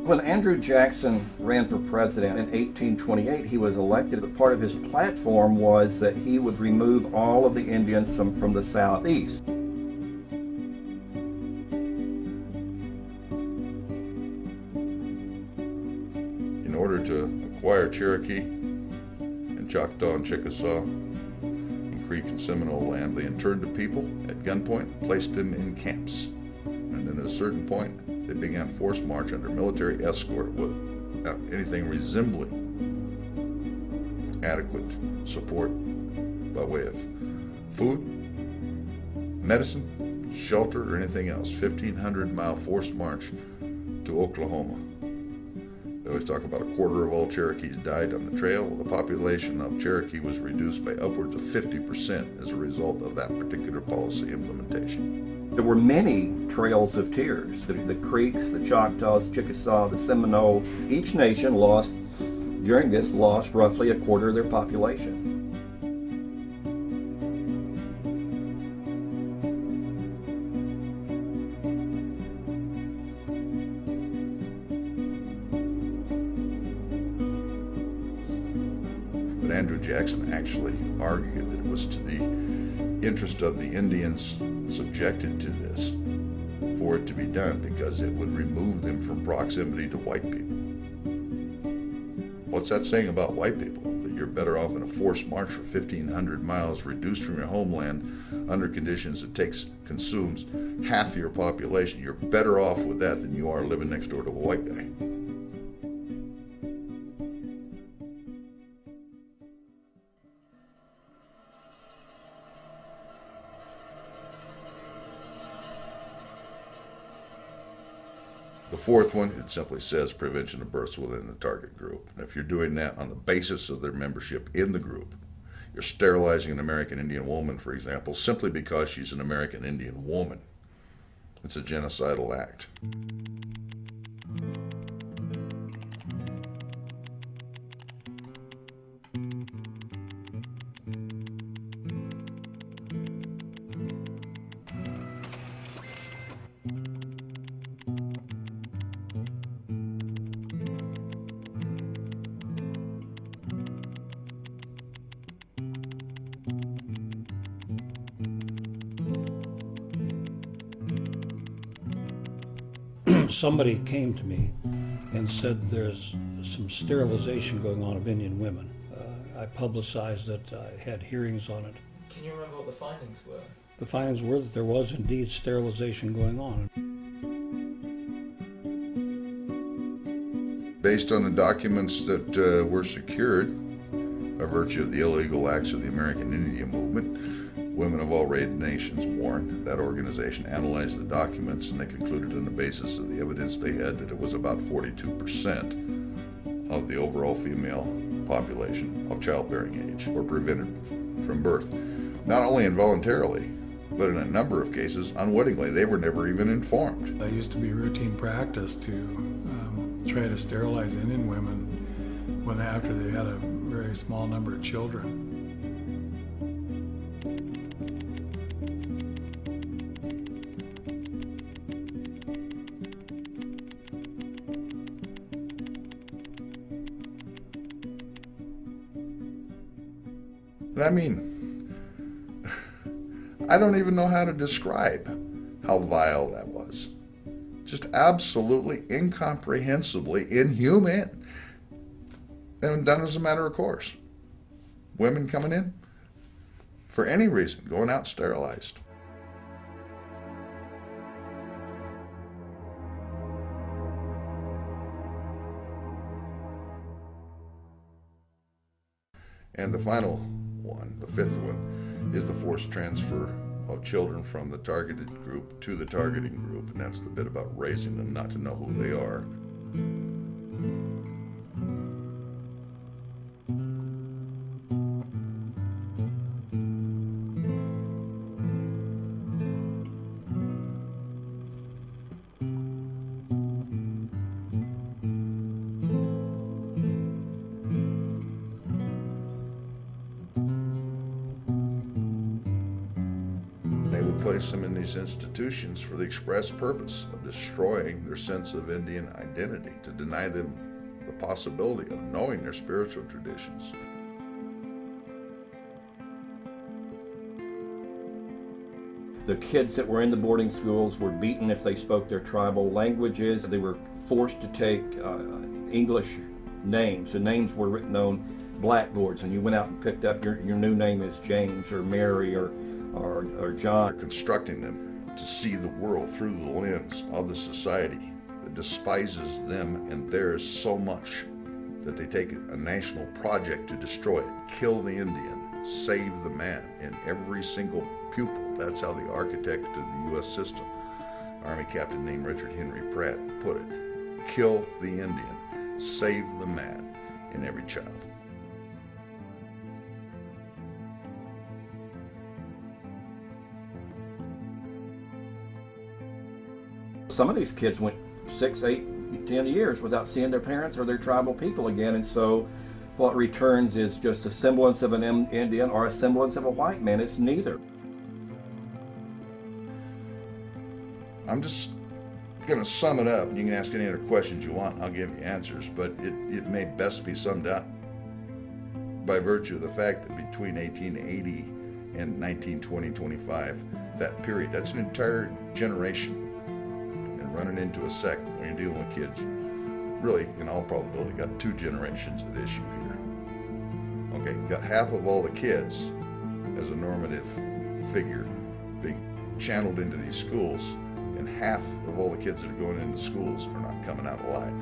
When Andrew Jackson ran for president in 1828, he was elected, but part of his platform was that he would remove all of the Indians from the southeast. In order to acquire Cherokee and Choctaw and Chickasaw and Creek and Seminole land, they interned the people at gunpoint, placed them in camps. And then at a certain point, they began forced march under military escort without anything resembling adequate support by way of food, medicine, shelter, or anything else. 1,500-mile forced march to Oklahoma. They always talk about a quarter of all Cherokees died on the trail. Well, the population of Cherokee was reduced by upwards of 50% as a result of that particular policy implementation. There were many trails of tears. The Creeks, the Choctaws, Chickasaw, the Seminole, each nation during this lost roughly a quarter of their population. But Andrew Jackson actually argued that it was to the interest of the Indians subjected to this for it to be done, because it would remove them from proximity to white people. What's that saying about white people? That you're better off in a forced march for 1,500 miles, reduced from your homeland under conditions that consumes half your population. You're better off with that than you are living next door to a white guy. The fourth one, it simply says prevention of births within the target group. And if you're doing that on the basis of their membership in the group, you're sterilizing an American Indian woman, for example, simply because she's an American Indian woman. It's a genocidal act. Somebody came to me and said there's some sterilization going on of Indian women. I publicized it, I had hearings on it. Can you remember what the findings were? The findings were that there was indeed sterilization going on. Based on the documents that were secured by virtue of the illegal acts of the American Indian movement, Women of All Nations warned that organization, analyzed the documents, and they concluded on the basis of the evidence they had that it was about 42% of the overall female population of childbearing age were prevented from birth. Not only involuntarily, but in a number of cases, unwittingly. They were never even informed. It used to be routine practice to try to sterilize Indian women after they had a very small number of children. And I mean, I don't even know how to describe how vile that was. Just absolutely incomprehensibly inhuman. And done as a matter of course. Women coming in, for any reason, going out sterilized. And the final one, the fifth one, is the forced transfer of children from the targeted group to the targeting group, and that's the bit about raising them not to know who they are. They would place place them in these institutions for the express purpose of destroying their sense of Indian identity, to deny them the possibility of knowing their spiritual traditions. The kids that were in the boarding schools were beaten if they spoke their tribal languages. They were forced to take English names. The names were written on blackboards, and you went out and picked up your new name is James or Mary or John. They're constructing them to see the world through the lens of the society that despises them and theirs so much that they take a national project to destroy it. Kill the Indian, save the man in every single pupil. That's how the architect of the U.S. system, Army captain named Richard Henry Pratt, put it. Kill the Indian, save the man in every child. Some of these kids went 6, 8, 10 years without seeing their parents or their tribal people again, and so what returns is just a semblance of an Indian or a semblance of a white man. It's neither. I'm just going to sum it up, and you can ask any other questions you want, and I'll give you answers, but it may best be summed up by virtue of the fact that between 1880 and 1920-25, that period, that's an entire generation. And running into a second, when you're dealing with kids, really, in all probability, got 2 generations at issue here. Okay, you got half of all the kids as a normative figure being channeled into these schools, and half of all the kids that are going into schools are not coming out alive.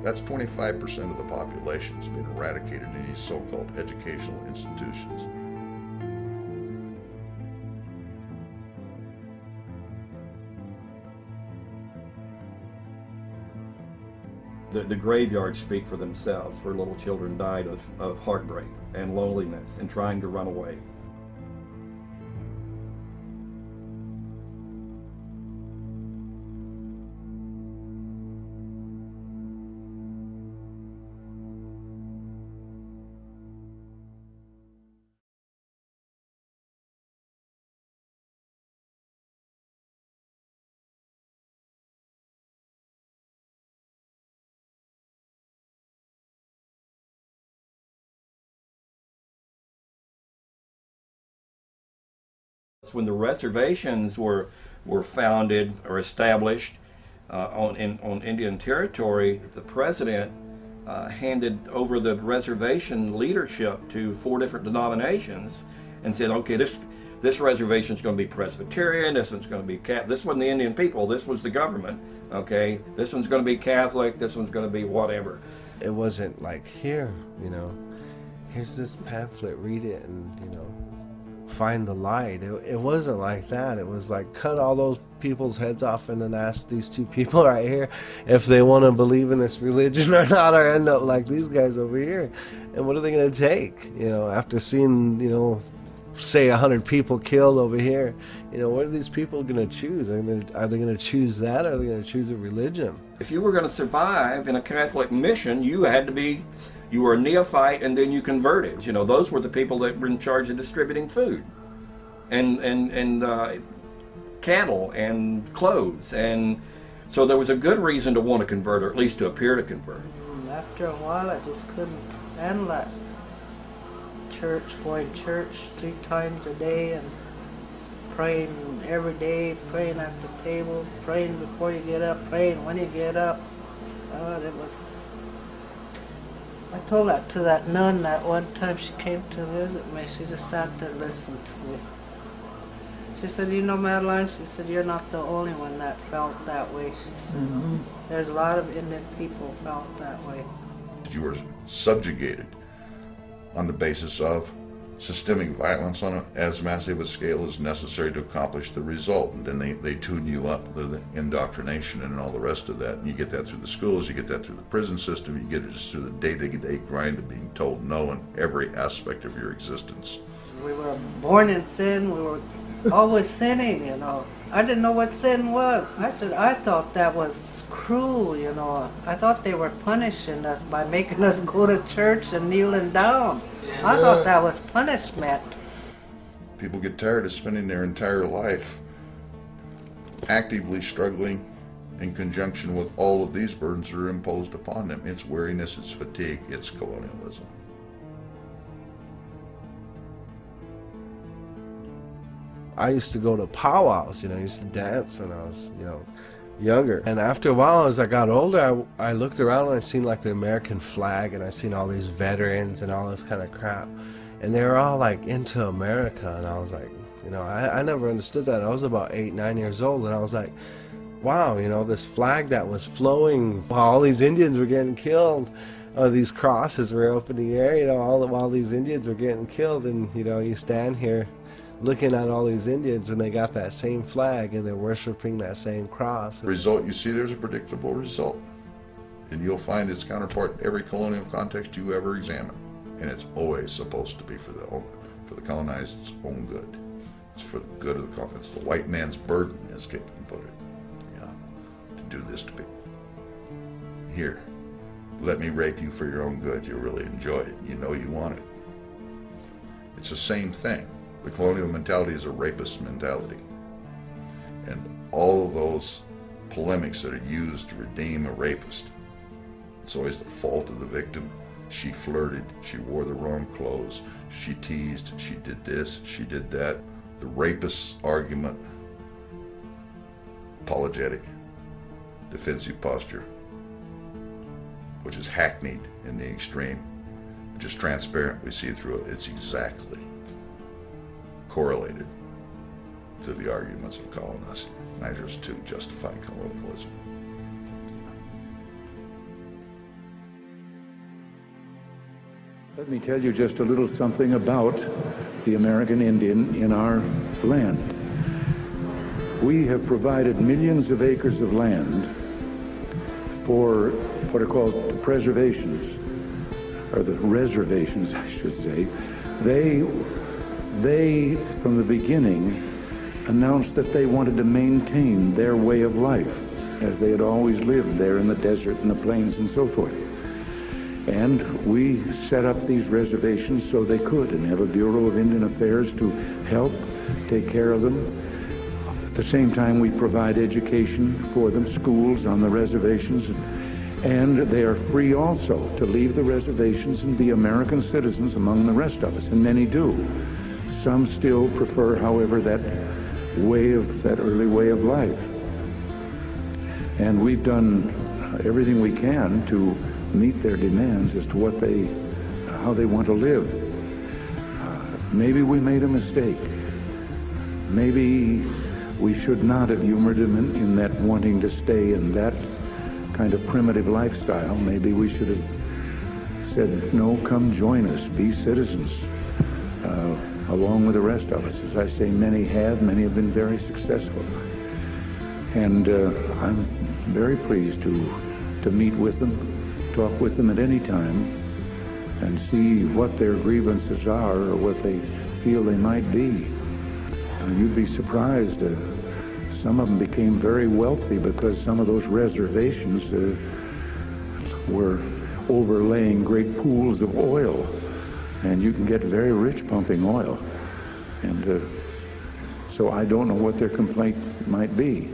That's 25% of the population has been eradicated in these so-called educational institutions. The graveyards speak for themselves, where little children died of heartbreak and loneliness and trying to run away. When the reservations were founded or established on Indian territory, the president handed over the reservation leadership to 4 different denominations and said, okay, this reservation is going to be Presbyterian, this one's going to be Catholic, this wasn't the Indian people, this was the government, okay, this one's going to be Catholic, this one's going to be whatever. It wasn't like, here, here's this pamphlet, read it, and, find the light. It wasn't like that. It was like, cut all those people's heads off and then ask these 2 people right here if they want to believe in this religion or not, or end up like these guys over here. And what are they going to take? After seeing, say 100 people killed over here, what are these people going to choose? Are they going to choose that, or are they going to choose a religion? If you were going to survive in a Catholic mission, you were a neophyte, and then you converted. Those were the people that were in charge of distributing food and cattle and clothes. And so there was a good reason to want to convert, or at least to appear to convert. After a while, I just couldn't handle that. Going to church 3 times a day and praying every day, praying at the table, praying before you get up, praying when you get up. It was... I told that to that nun that one time she came to visit me. She just sat there and listened to me. She said, Madeline, she said, you're not the only one that felt that way. She said, there's a lot of Indian people felt that way. You were subjugated on the basis of systemic violence on as massive a scale as necessary to accomplish the result. And then they tune you up, the indoctrination and all the rest of that. And you get that through the schools, you get that through the prison system, you get it just through the day-to-day grind of being told no in every aspect of your existence. We were born in sin, we were always sinning, I didn't know what sin was. I thought that was cruel, I thought they were punishing us by making us go to church and kneeling down. I thought that was punishment. People get tired of spending their entire life actively struggling in conjunction with all of these burdens that are imposed upon them. It's weariness, it's fatigue, it's colonialism. I used to go to powwows, I used to dance when I was, younger. And after a while, as I got older, I looked around and I seen like the American flag, and I seen all these veterans and all this kind of crap. And they were all like into America, and I was like, I never understood that. I was about 8, 9 years old, and I was like, wow, this flag that was flowing while all these Indians were getting killed, these crosses were up in the air, while these Indians were getting killed, and you stand here looking at all these Indians, and they got that same flag, and they're worshiping that same cross. The result you see, there's a predictable result, and you'll find its counterpart in every colonial context you ever examine, and it's always supposed to be for the colonized's own good. It's for the good of the colony. It's the white man's burden, as Kipling put it, to do this to people. Here, let me rape you for your own good. You'll really enjoy it. You know you want it. It's the same thing. The colonial mentality is a rapist mentality. And all of those polemics that are used to redeem a rapist, it's always the fault of the victim. She flirted, she wore the wrong clothes, she teased, she did this, she did that. The rapist's argument, apologetic, defensive posture, which is hackneyed in the extreme, which is transparent, we see through it. It's exactly correlated to the arguments of colonists, measures to justify colonialism. Let me tell you just a little something about the American Indian in our land. We have provided millions of acres of land for what are called the preservations, or the reservations, I should say. They, from the beginning, announced that they wanted to maintain their way of life as they had always lived there in the desert and the plains and so forth. And we set up these reservations so they could, and have a Bureau of Indian Affairs to help take care of them. At the same time, we provide education for them, schools on the reservations, and they are free also to leave the reservations and be American citizens among the rest of us, and many do. Some still prefer, however, that early way of life. And we've done everything we can to meet their demands as to how they want to live. Maybe we made a mistake. Maybe we should not have humored them in that wanting to stay in that kind of primitive lifestyle. Maybe we should have said, no, come join us, be citizens, along with the rest of us. As I say, many have been very successful. And I'm very pleased to meet with them, talk with them at any time, and see what their grievances are or what they feel they might be. You'd be surprised. Some of them became very wealthy because some of those reservations were overlaying great pools of oil, and you can get very rich pumping oil. And so I don't know what their complaint might be.